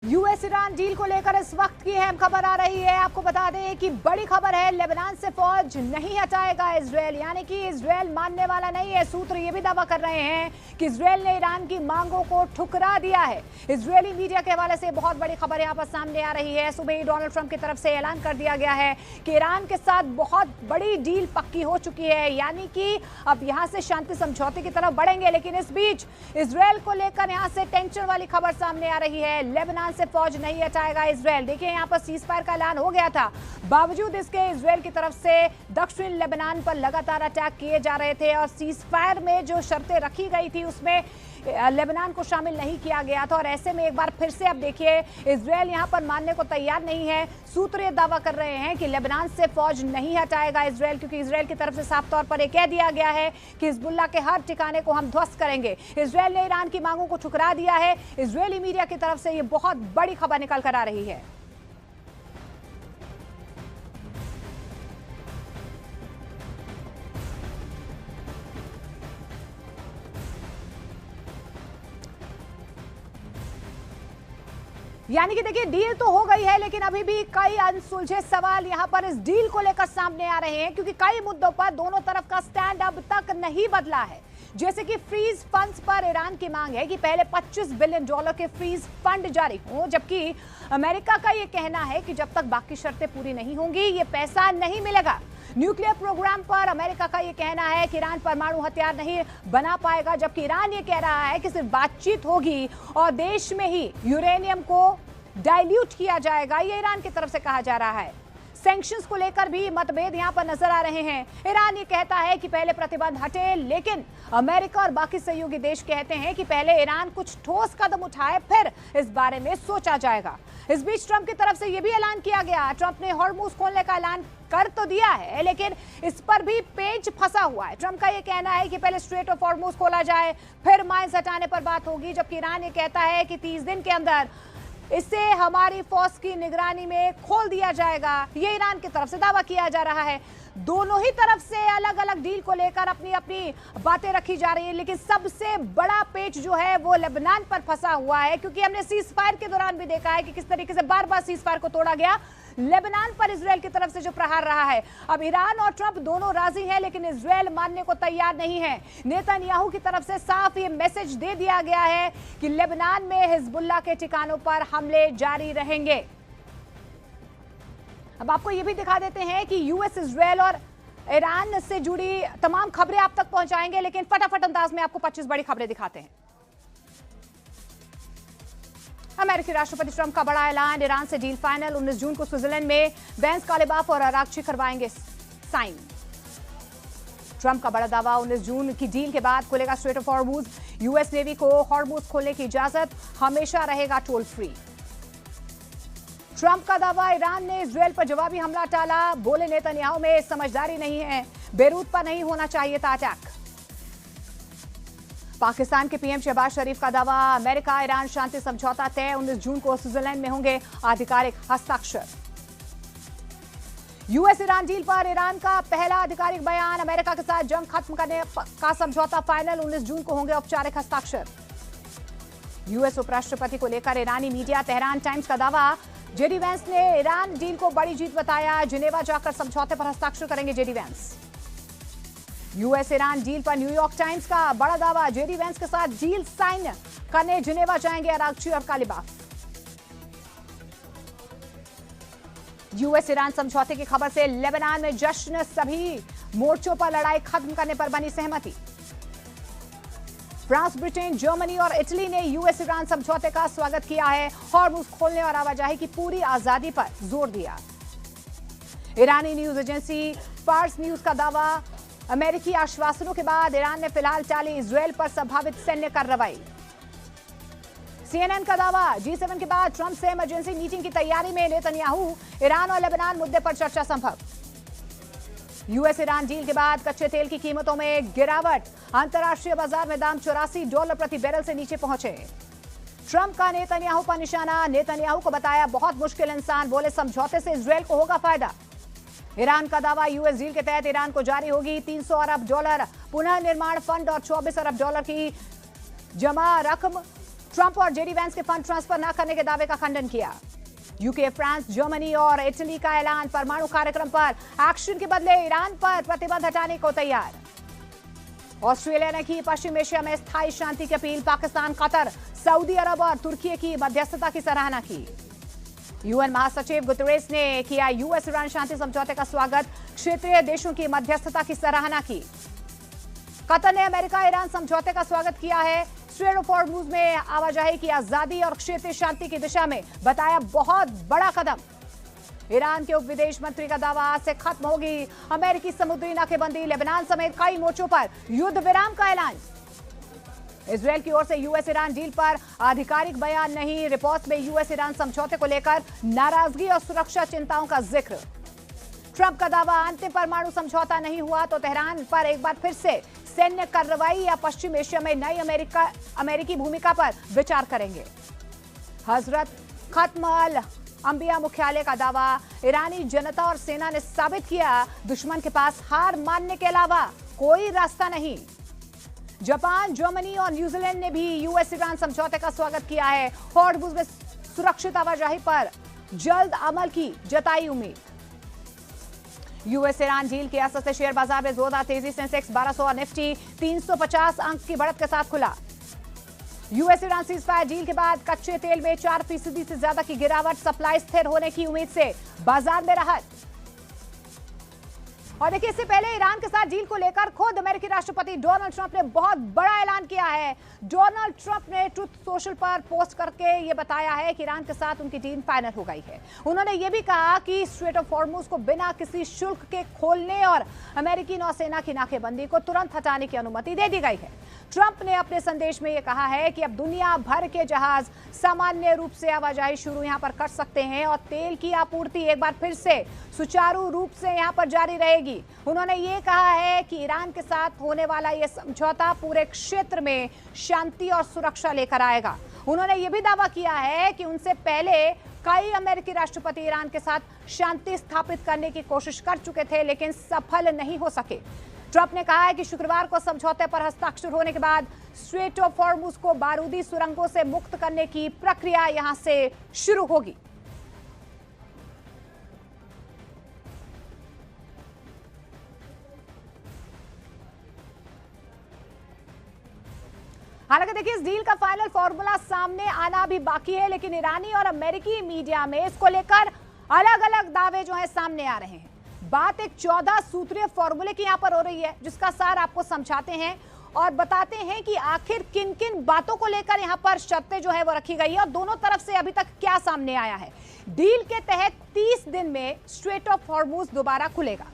US Iran deal को लेकर इस वक्त की अहम खबर आ रही है। आपको बता दें कि बड़ी खबर है, लेबनान से फौज नहीं हटाएगा इजरायल, यानी कि इजरायल मानने वाला नहीं है। सूत्र ये भी दावा कर रहे हैं कि इजरायल ने ईरान की मांगों को ठुकरा दिया है। इजरायली मीडिया के हवाले से बहुत बड़ी खबर यहाँ पर सामने आ रही है। सुबह ही डोनाल्ड ट्रंप की तरफ से ऐलान कर दिया गया है कि ईरान के साथ बहुत बड़ी डील पक्की हो चुकी है, यानी कि अब यहाँ से शांति समझौते की तरफ बढ़ेंगे। लेकिन इस बीच इजरायल को लेकर यहाँ से टेंशन वाली खबर सामने आ रही है। लेबनान से फौज नहीं हटाएगा इजरायल। देखिए, यहाँ पर सीज फायर का ऐलान हो गया था, बावजूद इसके इजरायल की तरफ से दक्षिण लेबनान पर लगातार अटैक किए जा रहे थे और सीज फायर में जो शर्तें रखी गई थी उसमें लेबनान को शामिल नहीं किया गया था। और ऐसे में एक बार फिर से अब देखिए, इजरायल यहां पर मानने को तैयार नहीं है। सूत्र ये दावा कर रहे हैं कि लेबनान से फौज नहीं हटाएगा इजरायल, क्योंकि इजरायल की तरफ से साफ तौर पर यह कह दिया गया है कि हिजबुल्लाह के हर ठिकाने को हम ध्वस्त करेंगे। इजरायल ने ईरान की मांगों को ठुकरा दिया है। इजरायली मीडिया की तरफ से ये बहुत बड़ी खबर निकल कर आ रही है। यानी कि देखिए, डील तो हो गई है, लेकिन अभी भी कई अनसुलझे सवाल यहां पर इस डील को लेकर सामने आ रहे हैं, क्योंकि कई मुद्दों पर दोनों तरफ का स्टैंड अब तक नहीं बदला है। जैसे कि फ्रीज फंड्स पर ईरान की मांग है कि पहले $25 बिलियन के फ्रीज फंड जारी हो, जबकि अमेरिका का यह कहना है कि जब तक बाकी शर्तें पूरी नहीं होंगी ये पैसा नहीं मिलेगा। न्यूक्लियर प्रोग्राम पर अमेरिका का यह कहना है कि ईरान परमाणु हथियार नहीं बना पाएगा, जबकि ईरान ये कह रहा है कि सिर्फ बातचीत होगी और देश में ही यूरेनियम को डाइल्यूट किया जाएगा। ये ईरान की तरफ से कहा जा रहा है। सैंक्शंस को लेकर भी मतभेद यहां पर नजर आ रहे हैं। ईरान ये कहता है कि पहले प्रतिबंध हटे, लेकिन अमेरिका और बाकी सहयोगी देश कहते हैं कि पहले ईरान कुछ ठोस कदम उठाए, फिर इस बारे में सोचा जाएगा। इस बीच ट्रंप की तरफ से यह भी ऐलान किया गया। ट्रंप ने हॉर्मुज खोलने का ऐलान कर तो दिया है, लेकिन इस पर भी पेच फंसा हुआ है। ट्रंप का यह कहना है कि पहले स्ट्रेट ऑफ हॉर्मुज खोला जाए, फिर माइंस हटाने पर बात होगी, जबकि ईरान ये कहता है कि 30 दिन के अंदर इसे हमारी फौज की निगरानी में खोल दिया जाएगा। ये ईरान की तरफ से दावा किया जा रहा है। दोनों ही तरफ से अलग अलग डील को लेकर अपनी अपनी बातें रखी जा रही है, लेकिन सबसे बड़ा पेच जो है वो लेबनान पर फंसा हुआ है, क्योंकि हमने सीज फायर के दौरान भी देखा है कि किस तरीके से बार बार सीज फायर को तोड़ा गया। लेबनान पर इजरायल की तरफ से जो प्रहार रहा है, अब ईरान और ट्रंप दोनों राजी हैं, लेकिन इजरायल मानने को तैयार नहीं है। नेतन्याहू की तरफ से साफ ये मैसेज दे दिया गया है कि लेबनान में हिजबुल्लाह के ठिकानों पर हमले जारी रहेंगे। अब आपको ये भी दिखा देते हैं कि यूएस, इजरायल और ईरान से जुड़ी तमाम खबरें आप तक पहुंचाएंगे, लेकिन फटाफट अंदाज में आपको 25 बड़ी खबरें दिखाते हैं। अमेरिकी राष्ट्रपति ट्रंप का बड़ा ऐलान, ईरान से डील फाइनल। 19 जून को स्विट्जरलैंड में बेंस कालिबाफ और अरागची करवाएंगे साइन। ट्रंप का बड़ा दावा, 19 जून की डील के बाद खुलेगा straight of Hormuz. US navy को हॉर्मुज खोलने की इजाजत, हमेशा रहेगा टोल फ्री। ट्रंप का दावा, ईरान ने इजरायल पर जवाबी हमला टाला, बोले नेतन्याहू में समझदारी नहीं है, बेरूत पर नहीं होना चाहिए था अटैक। पाकिस्तान के पीएम शहबाज शरीफ का दावा, अमेरिका ईरान शांति समझौता तय, 19 जून को स्विट्जरलैंड में होंगे आधिकारिक हस्ताक्षर। यूएस ईरान डील पर ईरान का पहला आधिकारिक बयान, अमेरिका के साथ जंग खत्म करने का समझौता फाइनल, 19 जून को होंगे औपचारिक हस्ताक्षर। यूएस उपराष्ट्रपति को लेकर ईरानी मीडिया, तेहरान टाइम्स का दावा, जेडी वैंस ने ईरान डील को बड़ी जीत बताया, जिनेवा जाकर समझौते पर हस्ताक्षर करेंगे JD Vance. US Iran deal पर न्यूयॉर्क टाइम्स का बड़ा दावा, जेडी वैंस के साथ डील साइन करने जिनेवा जाएंगे अरागची और कालिबाफ। यूएस ईरान समझौते की खबर से लेबनान में जश्न, सभी मोर्चों पर लड़ाई खत्म करने पर बनी सहमति। फ्रांस, ब्रिटेन, जर्मनी और इटली ने यूएस ईरान समझौते का स्वागत किया है। हॉर्मुज खोलने और आवाजाही की पूरी आजादी पर जोर दिया। ईरानी न्यूज एजेंसी फार्स न्यूज का दावा, अमेरिकी आश्वासनों के बाद ईरान ने फिलहाल टाली इजरायल पर संभावित सैन्य कार्रवाई। सीएनएन का दावा, G7 के बाद ट्रंप से इमरजेंसी मीटिंग की तैयारी में नेतन्याहू, ईरान और लेबनान मुद्दे पर चर्चा संभव। यूएस ईरान डील के बाद कच्चे तेल की कीमतों में गिरावट, अंतर्राष्ट्रीय बाजार में दाम $84 प्रति बैरल से नीचे पहुंचे। ट्रंप का नेतन्याहू पर निशाना, नेतन्याहू को बताया बहुत मुश्किल इंसान, बोले समझौते से इजरायल को होगा फायदा। ईरान का दावा, यूएस डील के तहत ईरान को जारी होगी $300 अरब पुनः निर्माण फंड और $24 अरब की जमा रकम। ट्रंप और जेडी वैंस के फंड ट्रांसफर न करने के दावे का खंडन किया। यूके, फ्रांस, जर्मनी और इटली का ऐलान, परमाणु कार्यक्रम पर एक्शन के बदले ईरान पर प्रतिबंध हटाने को तैयार। ऑस्ट्रेलिया ने की पश्चिम एशिया में स्थायी शांति की अपील, पाकिस्तान, कतर, सऊदी अरब और तुर्की की मध्यस्थता की सराहना की। यूएन महासचिव गुतरेस ने किया यूएस ईरान शांति समझौते का स्वागत, क्षेत्रीय देशों की मध्यस्थता की सराहना की। कतर ने अमेरिका ईरान समझौते का स्वागत किया है, स्ट्रेट ऑफ हॉर्मुज में आवाजाही की आजादी और क्षेत्रीय शांति की दिशा में बताया बहुत बड़ा कदम। ईरान के उप विदेश मंत्री का दावा, आज से खत्म होगी अमेरिकी समुद्री नाकेबंदी, लेबनान समेत कई मोर्चों पर युद्ध विराम का ऐलान। इजरायल की ओर से यूएस ईरान डील पर आधिकारिक बयान नहीं, रिपोर्ट में यूएस ईरान समझौते को लेकर नाराजगी और सुरक्षा चिंताओं का जिक्र। ट्रंप का दावा, अंतिम परमाणु समझौता नहीं हुआ तो तेहरान पर एक बार फिर से सैन्य कार्रवाई या पश्चिम एशिया में नई अमेरिकी भूमिका पर विचार करेंगे। हजरत खत्म अल अंबिया मुख्यालय का दावा, ईरानी जनता और सेना ने साबित किया दुश्मन के पास हार मानने के अलावा कोई रास्ता नहीं। जापान, जर्मनी और न्यूजीलैंड ने भी यूएस ईरान समझौते का स्वागत किया है। हॉर्मुज में सुरक्षित आवाजाही पर जल्द अमल की जताई उम्मीद। यूएस ईरान डील के असर से शेयर बाजार में जोरदार तेजी, सेंसेक्स 1200 और निफ्टी 350 अंक की बढ़त के साथ खुला। यूएस ईरान सीजफायर डील के बाद कच्चे तेल में 4% से ज्यादा की गिरावट, सप्लाई स्थिर होने की उम्मीद से बाजार में राहत। और देखिए, इससे पहले ईरान के साथ डील को लेकर खुद अमेरिकी राष्ट्रपति डोनाल्ड ट्रंप ने बहुत बड़ा ऐलान किया है। डोनाल्ड ट्रंप ने ट्रुथ सोशल पर पोस्ट करके ये बताया है कि ईरान के साथ उनकी डील फाइनल हो गई है। उन्होंने ये भी कहा कि स्ट्रेट ऑफ हॉर्मुज को बिना किसी शुल्क के खोलने और अमेरिकी नौसेना की नाकेबंदी को तुरंत हटाने की अनुमति दे दी गई है। ट्रंप ने अपने संदेश में यह कहा है कि अब दुनिया भर के जहाज सामान्य रूप से आवाजाही शुरू यहां पर कर सकते हैं और तेल की आपूर्ति एक बार फिर से सुचारू रूप से यहां पर जारी रहेगी। उन्होंने ये कहा है कि ईरान के साथ होने वाला यह समझौता पूरे क्षेत्र में शांति और सुरक्षा लेकर आएगा। उन्होंने ये भी दावा किया है कि उनसे पहले कई अमेरिकी राष्ट्रपति ईरान के साथ शांति स्थापित करने की कोशिश कर चुके थे, लेकिन सफल नहीं हो सके। ट्रंप ने कहा है कि शुक्रवार को समझौते पर हस्ताक्षर होने के बाद स्ट्रेट ऑफ हॉर्मुज को बारूदी सुरंगों से मुक्त करने की प्रक्रिया यहां से शुरू होगी। हालांकि देखिए, इस डील का फाइनल फॉर्मूला सामने आना भी बाकी है, लेकिन ईरानी और अमेरिकी मीडिया में इसको लेकर अलग अलग दावे जो है सामने आ रहे हैं। बात एक 14 सूत्रीय फॉर्मूले की यहां पर हो रही है, जिसका सार आपको समझाते हैं और बताते हैं कि आखिर किन किन बातों को लेकर यहां पर शर्तें जो है वो रखी गई है और दोनों तरफ से अभी तक क्या सामने आया है। डील के तहत 30 दिन में स्ट्रेट ऑफ हॉर्मुज दोबारा खुलेगा।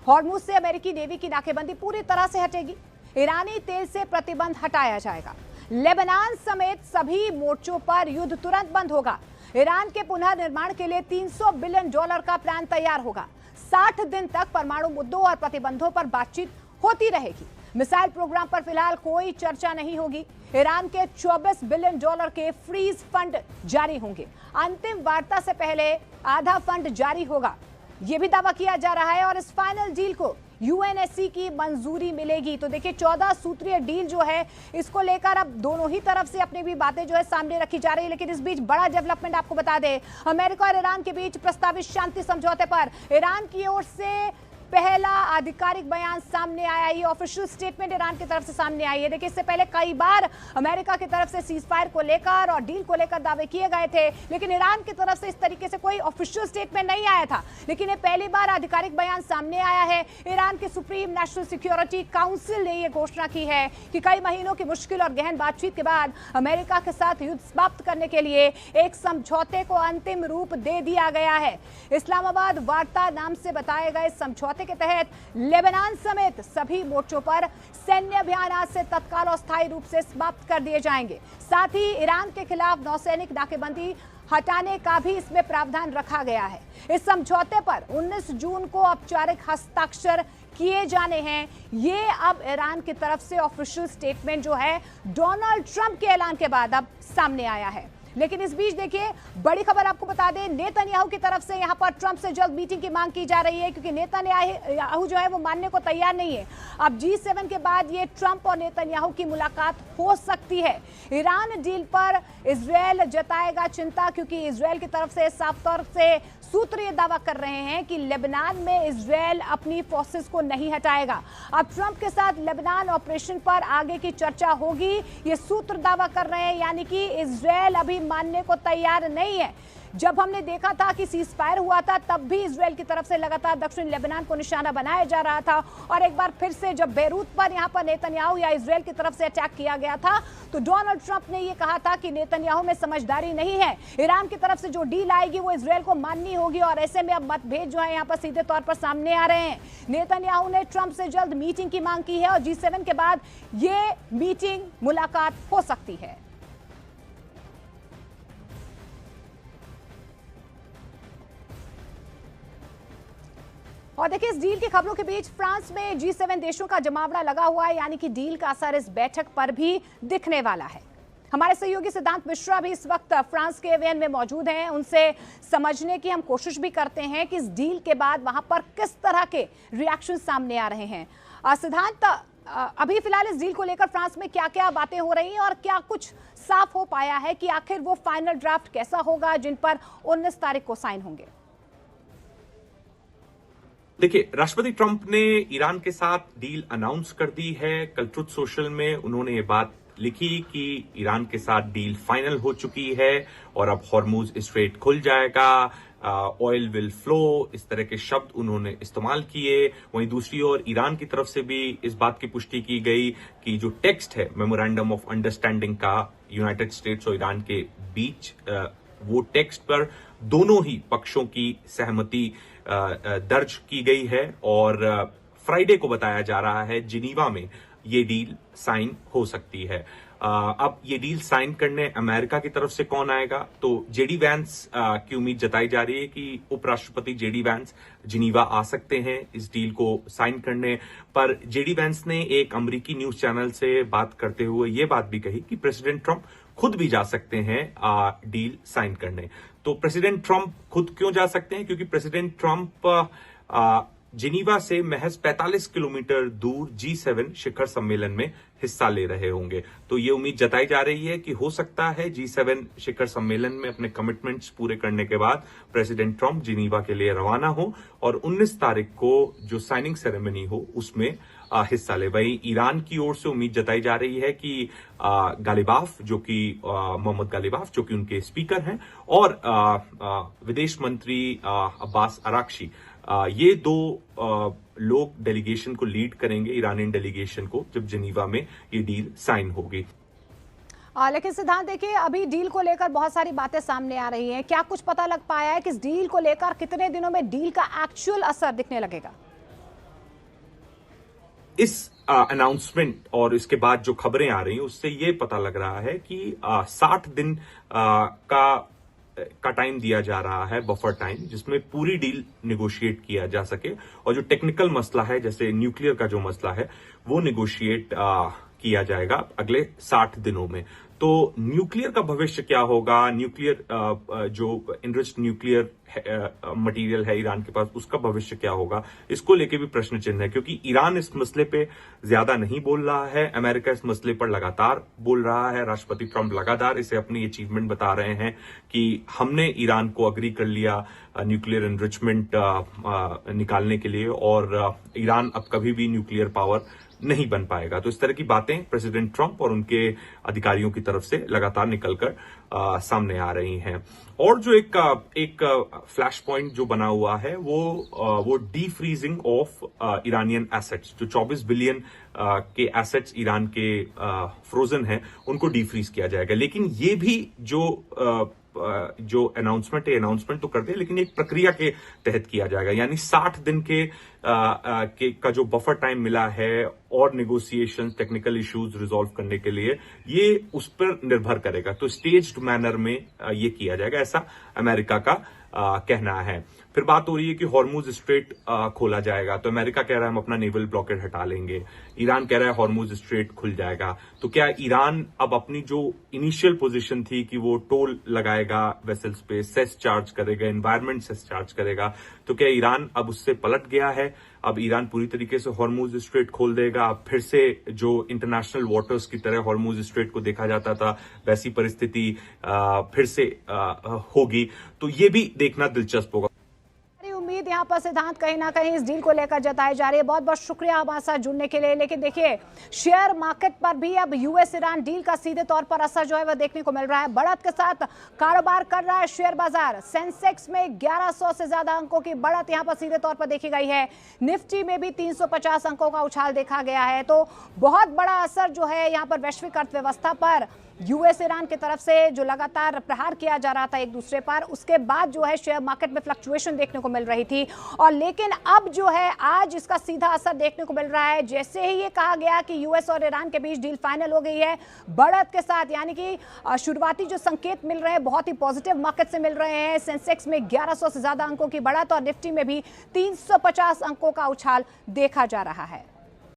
हॉर्मुज से अमेरिकी नेवी की नाकेबंदी पूरी तरह से हटेगी। ईरानी तेल से प्रतिबंध हटाया जाएगा। लेबनान समेत सभी मोर्चों पर युद्ध तुरंत बंद होगा। ईरान के पुनर्निर्माण के लिए $300 बिलियन का प्लान तैयार होगा। 60 दिन तक परमाणु मुद्दों और प्रतिबंधों पर बातचीत होती रहेगी। मिसाइल प्रोग्राम पर फिलहाल कोई चर्चा नहीं होगी। ईरान के $24 बिलियन के फ्रीज फंड जारी होंगे। अंतिम वार्ता से पहले आधा फंड जारी होगा, यह भी दावा किया जा रहा है। और इस फाइनल डील को यूएनएससी की मंजूरी मिलेगी। तो देखिए, 14 सूत्रीय डील जो है, इसको लेकर अब दोनों ही तरफ से अपनी भी बातें जो है सामने रखी जा रही है। लेकिन इस बीच बड़ा डेवलपमेंट आपको बता दें, अमेरिका और ईरान के बीच प्रस्तावित शांति समझौते पर ईरान की ओर से पहला आधिकारिक बयान सामने आया। ये ऑफिशियल स्टेटमेंट ईरान की तरफ से सामने आई है। देखिए, इससे पहले कई बार अमेरिका की तरफ से सीज फायर को लेकर और डील को लेकर दावे किए गए थे, लेकिन ईरान की तरफ से इस तरीके से कोई ऑफिशियल स्टेटमेंट नहीं आया था। लेकिन ये पहली बार आधिकारिक बयान सामने आया है। ईरान के सुप्रीम नेशनल सिक्योरिटी काउंसिल ने यह घोषणा की है कि कई महीनों की मुश्किल और गहन बातचीत के बाद अमेरिका के साथ युद्ध समाप्त करने के लिए एक समझौते को अंतिम रूप दे दिया गया है। इस्लामाबाद वार्ता नाम से बताए गए समझौते के तहत लेबनान समेत सभी मोर्चों पर सैन्य अभियान आज से तत्काल और स्थायी रूप से समाप्त कर दिए जाएंगे। साथ ही ईरान के खिलाफ नौसैनिक नाकेबंदी हटाने का भी इसमें प्रावधान रखा गया है। इस समझौते पर 19 जून को औपचारिक हस्ताक्षर किए जाने हैं। ये अब ईरान की तरफ से ऑफिशियल स्टेटमेंट जो है डोनाल्ड ट्रंप के ऐलान के बाद अब सामने आया है। लेकिन इस बीच देखिए बड़ी खबर आपको बता दें, नेतन्याहू की तरफ से यहां पर ट्रंप से जल्द मीटिंग की मांग की जा रही है, क्योंकि नेतन्याहू जो है वो मानने को तैयार नहीं है। अब G7 के बाद ये ट्रंप और नेतन्याहू की मुलाकात हो सकती है। ईरान डील पर इजरायल जताएगा चिंता, क्योंकि इजरायल की तरफ से साफ तौर से सूत्र ये दावा कर रहे हैं कि लेबनान में इजरायल अपनी फोर्सेस को नहीं हटाएगा। अब ट्रंप के साथ लेबनान ऑपरेशन पर आगे की चर्चा होगी, ये सूत्र दावा कर रहे हैं, यानी कि इजरायल अभी मानने को तैयार नहीं है। जब हमने देखा था कि सीज फायर हुआ था, तब भी इजरायल की तरफ से लगातार दक्षिण लेबनान को निशाना बनाया जा रहा था, और एक बार फिर से जब बेरूत पर यहां पर नेतन्याहू या इजरायल की तरफ से अटैक किया गया था, तो डोनाल्ड ट्रंप ने यह कहा था कि नेतन्याहू में समझदारी नहीं है, ईरान की तरफ से जो डील आएगी वो इजरायल को माननी होगी, और ऐसे में अब मतभेद जो है यहां पर सीधे तौर पर सामने आ रहे हैं। नेतन्याहू ने ट्रंप से जल्द मीटिंग की मांग की है, और G7 के बाद ये मीटिंग मुलाकात हो सकती है। और देखिए इस डील की खबरों के बीच फ्रांस में G7 देशों का जमावड़ा लगा हुआ है, यानी कि डील का असर इस बैठक पर भी दिखने वाला है। हमारे सहयोगी सिद्धांत मिश्रा भी इस वक्त फ्रांस के वियन में मौजूद हैं, उनसे समझने की हम कोशिश भी करते हैं कि इस डील के बाद वहां पर किस तरह के रिएक्शन सामने आ रहे हैं। सिद्धांत, अभी फिलहाल इस डील को लेकर फ्रांस में क्या क्या बातें हो रही हैं, और क्या कुछ साफ हो पाया है कि आखिर वो फाइनल ड्राफ्ट कैसा होगा जिन पर 19 तारीख को साइन होंगे? देखिए, राष्ट्रपति ट्रंप ने ईरान के साथ डील अनाउंस कर दी है। कल ट्रुथ सोशल में उन्होंने ये बात लिखी कि ईरान के साथ डील फाइनल हो चुकी है और अब हॉर्मुज स्ट्रेट खुल जाएगा, ऑयल विल फ्लो, इस तरह के शब्द उन्होंने इस्तेमाल किए। वहीं दूसरी ओर ईरान की तरफ से भी इस बात की पुष्टि की गई कि जो टेक्स्ट है मेमोरेंडम ऑफ अंडरस्टैंडिंग का यूनाइटेड स्टेट्स और ईरान के बीच, वो टेक्स्ट पर दोनों ही पक्षों की सहमति दर्ज की गई है, और फ्राइडे को बताया जा रहा है जिनीवा में ये डील साइन हो सकती है। अब ये डील साइन करने अमेरिका की तरफ से कौन आएगा, तो जेडी वैंस की उम्मीद जताई जा रही है कि उपराष्ट्रपति जेडी वैंस जिनीवा आ सकते हैं इस डील को साइन करने। पर जेडी वैंस ने एक अमेरिकी न्यूज चैनल से बात करते हुए ये बात भी कही कि प्रेसिडेंट ट्रंप खुद भी जा सकते हैं डील साइन करने। तो प्रेसिडेंट ट्रंप खुद क्यों जा सकते हैं, क्योंकि प्रेसिडेंट ट्रंप जिनीवा से महज 45 किलोमीटर दूर G7 शिखर सम्मेलन में हिस्सा ले रहे होंगे। तो ये उम्मीद जताई जा रही है कि हो सकता है G7 शिखर सम्मेलन में अपने कमिटमेंट्स पूरे करने के बाद प्रेसिडेंट ट्रंप जिनीवा के लिए रवाना हो और 19 तारीख को जो साइनिंग सेरेमनी हो उसमें हिस्सा ले। वहीं ईरान की ओर से उम्मीद जताई जा रही है कि गालिबाफ, जो कि मोहम्मद गालिबाफ, जो कि उनके स्पीकर हैं, और विदेश मंत्री अब्बास अराक्ची, ये दो लोग डेलीगेशन को लीड करेंगे, ईरानियन डेलीगेशन को, जब जिनीवा में ये डील साइन होगी। लेकिन सिद्धांत देखिए, अभी डील को लेकर बहुत सारी बातें सामने आ रही हैं। क्या कुछ पता लग पाया है कि इस डील को लेकर कितने दिनों में डील का एक्चुअल असर दिखने लगेगा? इस अनाउंसमेंट और इसके बाद जो खबरें आ रही हैं उससे ये पता लग रहा है कि 60 दिन का टाइम दिया जा रहा है, बफर टाइम, जिसमें पूरी डील निगोशिएट किया जा सके, और जो टेक्निकल मसला है जैसे न्यूक्लियर का जो मसला है वो निगोशिएट किया जाएगा अगले 60 दिनों में। तो न्यूक्लियर का भविष्य क्या होगा, न्यूक्लियर जो इनरिच्ड न्यूक्लियर मटेरियल है ईरान के पास, उसका भविष्य क्या होगा, इसको लेके भी प्रश्न चिन्ह है, क्योंकि ईरान इस मसले पे ज्यादा नहीं बोल रहा है, अमेरिका इस मसले पर लगातार बोल रहा है। राष्ट्रपति ट्रंप लगातार इसे अपनी अचीवमेंट बता रहे हैं कि हमने ईरान को अग्री कर लिया न्यूक्लियर एनरिचमेंट निकालने के लिए, और ईरान अब कभी भी न्यूक्लियर पावर नहीं बन पाएगा। तो इस तरह की बातें प्रेसिडेंट ट्रंप और उनके अधिकारियों की तरफ से लगातार निकलकर सामने आ रही हैं। और जो एक फ्लैश पॉइंट जो बना हुआ है वो D freezing of Iranian assets, जो 24 बिलियन के एसेट्स ईरान के फ्रोजन हैं, उनको डी फ्रीज किया जाएगा। लेकिन ये भी जो अनाउंसमेंट तो करते हैं, लेकिन एक प्रक्रिया के तहत किया जाएगा, यानी 60 दिन का जो बफर टाइम मिला है और नेगोशिएशन, टेक्निकल इश्यूज रिजॉल्व करने के लिए, ये उस पर निर्भर करेगा। तो स्टेज्ड मैनर में ये किया जाएगा, ऐसा अमेरिका का कहना है। फिर बात हो रही है कि हॉर्मुज स्ट्रेट खोला जाएगा, तो अमेरिका कह रहा है हम अपना नेवल ब्लॉकेड हटा लेंगे, ईरान कह रहा है हॉर्मुज स्ट्रेट खुल जाएगा। तो क्या ईरान अब अपनी जो इनिशियल पोजीशन थी कि वो टोल लगाएगा वेसल्स पे, सेस चार्ज करेगा, एनवायरमेंट सेस चार्ज करेगा, तो क्या ईरान अब उससे पलट गया है? अब ईरान पूरी तरीके से हॉर्मुज स्ट्रेट खोल देगा? अब फिर से जो इंटरनेशनल वाटर्स की तरह हॉर्मुज स्ट्रेट को देखा जाता था वैसी परिस्थिति फिर से होगी? तो ये भी देखना दिलचस्प होगा। उम्मीद यहाँ पर सिद्धांत कहीं ना कहीं इस डील को लेकर जताई जा रही है। बहुत बहुत शुक्रिया हमारे साथ जुड़ने के लिए। लेकिन देखिए, शेयर मार्केट पर भी अब यूएस ईरान डील का सीधे तौर पर असर जो है वह देखने को मिल रहा है। बढ़त के साथ कारोबार कर रहा है शेयर बाजार। सेंसेक्स में 1100 से ज्यादा अंकों की बढ़त यहाँ पर सीधे तौर पर देखी गई है। निफ्टी में भी 350 अंकों का उछाल देखा गया है। तो बहुत बड़ा असर जो है यहाँ पर वैश्विक अर्थव्यवस्था पर यूएस ईरान की तरफ से जो लगातार प्रहार किया जा रहा था एक दूसरे पर, उसके बाद जो है शेयर मार्केट में फ्लक्चुएशन देखने को मिल रही थी। और लेकिन अब जो है आज इसका सीधा असर देखने को मिल रहा है। जैसे ही ये कहा गया कि यूएस और ईरान के बीच डील फाइनल हो गई है, बढ़त के साथ, यानी कि शुरुआती जो संकेत मिल रहे हैं बहुत ही पॉजिटिव मार्केट से मिल रहे हैं। सेंसेक्स में 1100 से ज्यादा अंकों की बढ़त और निफ्टी में भी 350 अंकों का उछाल देखा जा रहा है।